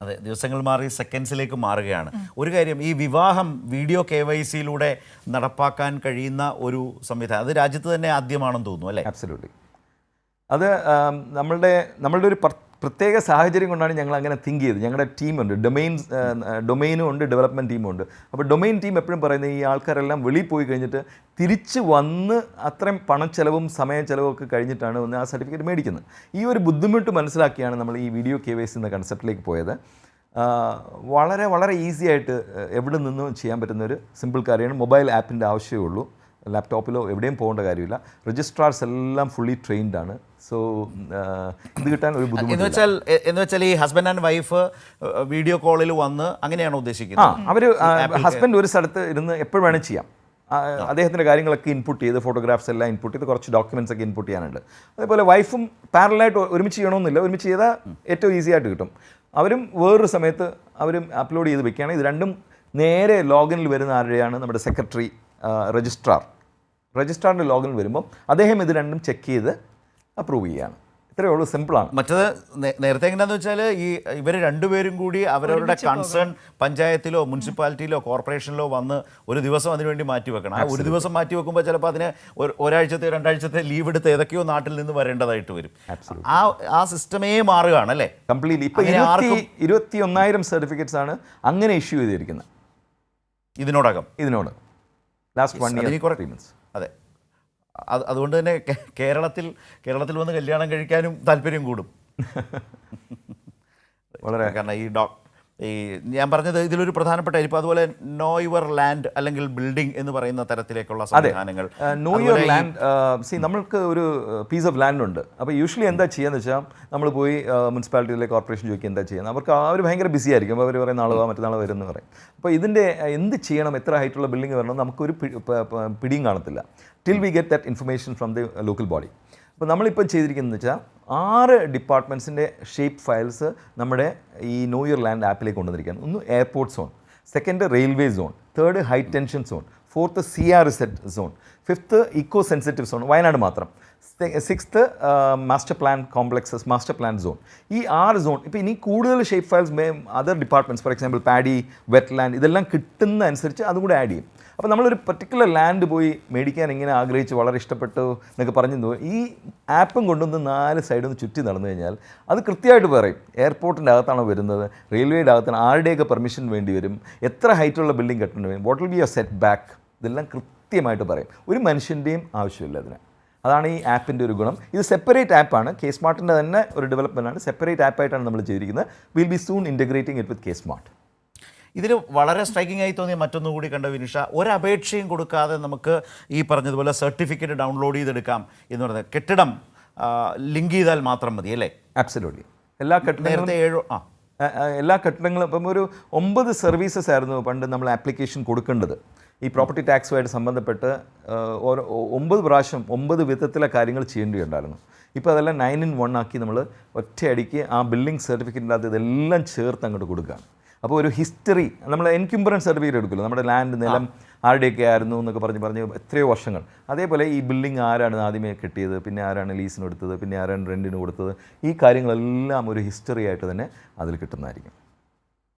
അതെ, ദിവസങ്ങൾ മാറി സെക്കൻഡ്സിലേക്ക് മാറുകയാണ്. ഒരു കാര്യം, ഈ വിവാഹം വീഡിയോ KYCയിലൂടെ നടപ്പാക്കാൻ കഴിയുന്ന ഒരു സംവിധാനം അത് രാജ്യത്ത് തന്നെ ആദ്യമാണെന്ന് തോന്നുന്നു അല്ലേ? ആബ്സല്യൂട്ട്ലി. അത് നമ്മളുടെ ഒരു പ്രത്യേക സാഹചര്യം കൊണ്ടാണ് ഞങ്ങൾ അങ്ങനെ തിങ്ക് ചെയ്തത്. ഞങ്ങളുടെ ടീമുണ്ട്, ഡൊമെയിനും ഉണ്ട്, ഡെവലപ്മെൻറ്റ് ടീമും ഉണ്ട്. അപ്പോൾ ഡൊമെയിൻ ടീം എപ്പോഴും പറയുന്നത് ഈ ആൾക്കാരെല്ലാം വെളിയിൽ പോയി കഴിഞ്ഞിട്ട് തിരിച്ച് വന്ന് അത്രയും പണച്ചെലവും സമയ ചെലവും ഒക്കെ കഴിഞ്ഞിട്ടാണ് ഒന്ന് ആ സർട്ടിഫിക്കറ്റ് മേടിക്കുന്നത്. ഈ ഒരു ബുദ്ധിമുട്ട് മനസ്സിലാക്കിയാണ് നമ്മൾ ഈ വീഡിയോ KYC എന്ന കൺസെപ്റ്റിലേക്ക് പോയത്. വളരെ വളരെ ഈസി ആയിട്ട് എവിടെ നിന്നും ചെയ്യാൻ പറ്റുന്ന ഒരു സിമ്പിൾ കാര്യമാണ്. മൊബൈൽ ആപ്പിൻ്റെ ആവശ്യമേ ഉള്ളൂ, ലാപ്ടോപ്പിലോ എവിടെയും പോകേണ്ട കാര്യമില്ല. രജിസ്ട്രാർസ് എല്ലാം ഫുള്ളി ട്രെയിൻഡ് ആണ്. സോ ഇത് കിട്ടാൻ ഒരു ബുദ്ധിമുട്ട് എന്ന് വെച്ചാൽ ഈ ഹസ്ബൻഡ് ആൻഡ് വൈഫ് വീഡിയോ കോളിൽ വന്ന് അങ്ങനെയാണോ ഉദ്ദേശിക്കുന്നത്? അവർ ഹസ്ബൻഡ് ഒരു സ്ഥലത്ത് ഇരുന്ന് എപ്പോഴും വേണേൽ ചെയ്യാം. അദ്ദേഹത്തിൻ്റെ കാര്യങ്ങളൊക്കെ ഇൻപുട്ട് ചെയ്ത്, ഫോട്ടോഗ്രാഫ്സ് എല്ലാം ഇൻപുട്ട് ചെയ്ത്, കുറച്ച് ഡോക്യുമെൻറ്റ്സ് ഒക്കെ ഇൻപുട്ട് ചെയ്യാനുണ്ട്. അതേപോലെ വൈഫും പാരലായിട്ട് ഒരുമിച്ച് ചെയ്യണമെന്നില്ല, ഒരുമിച്ച് ചെയ്താൽ ഏറ്റവും ഈസി ആയിട്ട് കിട്ടും. അവരും വേറൊരു സമയത്ത് അവരും അപ്ലോഡ് ചെയ്ത് വെക്കുകയാണ്. ഇത് രണ്ടും നേരെ ലോഗിനിൽ വരുന്ന ആരുടെയാണ്? നമ്മുടെ സെക്രട്ടറി, രജിസ്ട്രാറിൻ്റെ ലോഗിൻ വരുമ്പം അദ്ദേഹം ഇത് രണ്ടും ചെക്ക് ചെയ്ത് അപ്രൂവ് ചെയ്യുകയാണ്. ഇത്രയേ ഉള്ളൂ, സിമ്പിളാണ്. മറ്റത് നേരത്തെ എങ്ങനെയാണെന്ന് വെച്ചാൽ ഇവർ രണ്ടുപേരും കൂടി അവരവരുടെ കൺസേൺ പഞ്ചായത്തിലോ മുനിസിപ്പാലിറ്റിയിലോ കോർപ്പറേഷനിലോ വന്ന് ഒരു ദിവസം അതിനുവേണ്ടി മാറ്റി വെക്കണം. ആ ഒരു ദിവസം മാറ്റി വെക്കുമ്പോൾ ചിലപ്പോൾ അതിന് ഒരാഴ്ചത്തെ 2 ആഴ്ചത്തെ ലീവ് എടുത്ത് ഏതൊക്കെയോ നാട്ടിൽ നിന്ന് വരേണ്ടതായിട്ട് വരും. ആ സിസ്റ്റമേ മാറുകയാണ് അല്ലേ കംപ്ലീറ്റ്ലി. ഇപ്പോൾ 21,000 സർട്ടിഫിക്കറ്റ്സ് ആണ് അങ്ങനെ ഇഷ്യൂ ചെയ്തിരിക്കുന്നത് ഇതിനോട് ലാസ്റ്റ് 1 year. അതെ, അതുകൊണ്ട് തന്നെ കേരളത്തിൽ വന്ന് കല്യാണം കഴിക്കാനും താല്പര്യം കൂടും. വളരെ കാരണം ഈ ഞാൻ പറഞ്ഞത് ഇതിലൊരു പ്രധാനപ്പെട്ട ഇപ്പോൾ അതുപോലെ നോ യുവർ ലാൻഡ് അല്ലെങ്കിൽ ബിൽഡിംഗ് എന്ന് പറയുന്ന തരത്തിലേക്കുള്ള സംവിധാനങ്ങൾ. നോ യുവർ ലാൻഡ്, നമ്മൾക്ക് ഒരു പീസ് ഓഫ് ലാൻഡ് ഉണ്ട്. അപ്പോൾ യൂഷ്വലി എന്താ ചെയ്യാന്ന് വെച്ചാൽ നമ്മൾ പോയി മുനിസിപ്പാലിറ്റിയിലെ കോർപ്പറേഷൻ ചോദിക്കുക എന്താ ചെയ്യുന്നത്. അവർ ഭയങ്കര ബിസി ആയിരിക്കും. അപ്പോൾ അവർ പറയും നാളെ മറ്റന്നാൾ വരും എന്ന് പറയും. അപ്പോൾ ഇതിൻ്റെ എന്ത് ചെയ്യണം, എത്ര ഹൈറ്റുള്ള ബിൽഡിംഗ് വരണം, നമുക്കൊരു പിടിയും കാണത്തില്ല till we get that information from the local body. അപ്പോൾ നമ്മളിപ്പോൾ ചെയ്തിരിക്കുന്നത് വെച്ചാൽ 6 ഡിപ്പാർട്ട്മെൻറ്റ്സിൻ്റെ ഷേപ്പ് ഫയൽസ് നമ്മുടെ ഈ നോ യുവർ ലാൻഡ് ആപ്പിലേക്ക് കൊണ്ടുവന്നിരിക്കുകയാണ്. ഒന്ന് airport zone, second railway zone, third high tension zone, fourth CRZ zone, fifth eco sensitive zone Wayanad മാത്രം, 6th master plan complexes master plan zone. ഈ 6 സോൺ ഇപ്പോൾ ഇനി കൂടുതൽ shape files other departments for example paddy, wet land ഇതെല്ലാം കിട്ടുന്ന അനുസരിച്ച് അതും കൂടെ ആഡ് ചെയ്യും. അപ്പോൾ നമ്മളൊരു പർട്ടിക്കുലർ ലാൻഡ് പോയി മേടിക്കാൻ ഇങ്ങനെ ആഗ്രഹിച്ച് വളരെ ഇഷ്ടപ്പെട്ടു എന്നൊക്കെ പറഞ്ഞു ഈ ആപ്പും കൊണ്ടുവന്ന് 4 സൈഡിൽ നിന്ന് ചുറ്റി നടന്നു കഴിഞ്ഞാൽ അത് കൃത്യമായിട്ട് പറയും എയർപോർട്ടിൻ്റെ അകത്താണോ വരുന്നത്, റെയിൽവേയുടെ അകത്താണ്, ആരുടെയൊക്കെ പെർമിഷൻ വേണ്ടി വരും, എത്ര ഹൈറ്റുള്ള ബിൽഡിംഗ് കെട്ടേണ്ടി വരും, what will be your set back, ഇതെല്ലാം കൃത്യമായിട്ട് പറയും. ഒരു മനുഷ്യൻ്റെയും ആവശ്യമില്ല അതിന്. അതാണ് ഈ ആപ്പിൻ്റെ ഒരു ഗുണം. ഇത് സെപ്പറേറ്റ് ആപ്പാണ്, KSmart-ൻ്റെ തന്നെ ഒരു ഡെവലപ്മെൻറ്റാണ്. സെപ്പറേറ്റ് ആപ്പായിട്ടാണ് നമ്മൾ ചെയ്തിരിക്കുന്നത്. Will be soon integrating it with KSmart. ഇതിൽ വളരെ സ്ട്രൈക്കിംഗ് ആയി തോന്നിയ മറ്റൊന്നുകൂടി കണ്ട വിനിഷ, ഒരപേക്ഷയും കൊടുക്കാതെ നമുക്ക് ഈ പറഞ്ഞതുപോലെ സർട്ടിഫിക്കറ്റ് ഡൗൺലോഡ് ചെയ്തെടുക്കാം എന്ന് പറയുന്നത്. കെട്ടിടം ലിങ്ക് ചെയ്താൽ മാത്രം മതി അല്ലേ? ആബ്സല്യൂട്ട്ലി. എല്ലാ കെട്ടിടങ്ങളും ഇപ്പം ഒരു 9 സർവീസസ് ആയിരുന്നു പണ്ട് നമ്മൾ ആപ്ലിക്കേഷൻ കൊടുക്കേണ്ടത്. ഈ പ്രോപ്പർട്ടി ടാക്സുമായിട്ട് സംബന്ധപ്പെട്ട് 9 പ്രാവശ്യം 9 വിധത്തിലെ കാര്യങ്ങൾ ചെയ്യേണ്ടിയുണ്ടായിരുന്നു. ഇപ്പോൾ അതെല്ലാം 9 in 1 ആക്കി നമ്മൾ ഒറ്റയടിക്ക് ആ ബിൽഡിംഗ് സർട്ടിഫിക്കറ്റിൻ്റെ അകത്ത് ഇതെല്ലാം ചേർത്ത് അങ്ങോട്ട് കൊടുക്കുകയാണ്. അപ്പോൾ ഒരു ഹിസ്റ്ററി, നമ്മൾ എൻക്യുംബറൻസ് സർട്ടിഫിക്കറ്റ് എടുക്കുമല്ലോ, നമ്മുടെ ലാൻഡ് നിലം ആരുടെയൊക്കെ ആയിരുന്നു എന്നൊക്കെ പറഞ്ഞ് എത്രയോ വർഷങ്ങൾ. അതേപോലെ ഈ ബിൽഡിംഗ് ആരാണ് ആദ്യമേ കെട്ടിയത്, പിന്നെ ആരാണ് ലീസിന് കൊടുത്തത്, പിന്നെ ആരാണ് റെൻറ്റിന് കൊടുത്തത്, ഈ കാര്യങ്ങളെല്ലാം ഒരു ഹിസ്റ്ററി ആയിട്ട് തന്നെ അതിൽ കിട്ടുന്നതായിരിക്കും.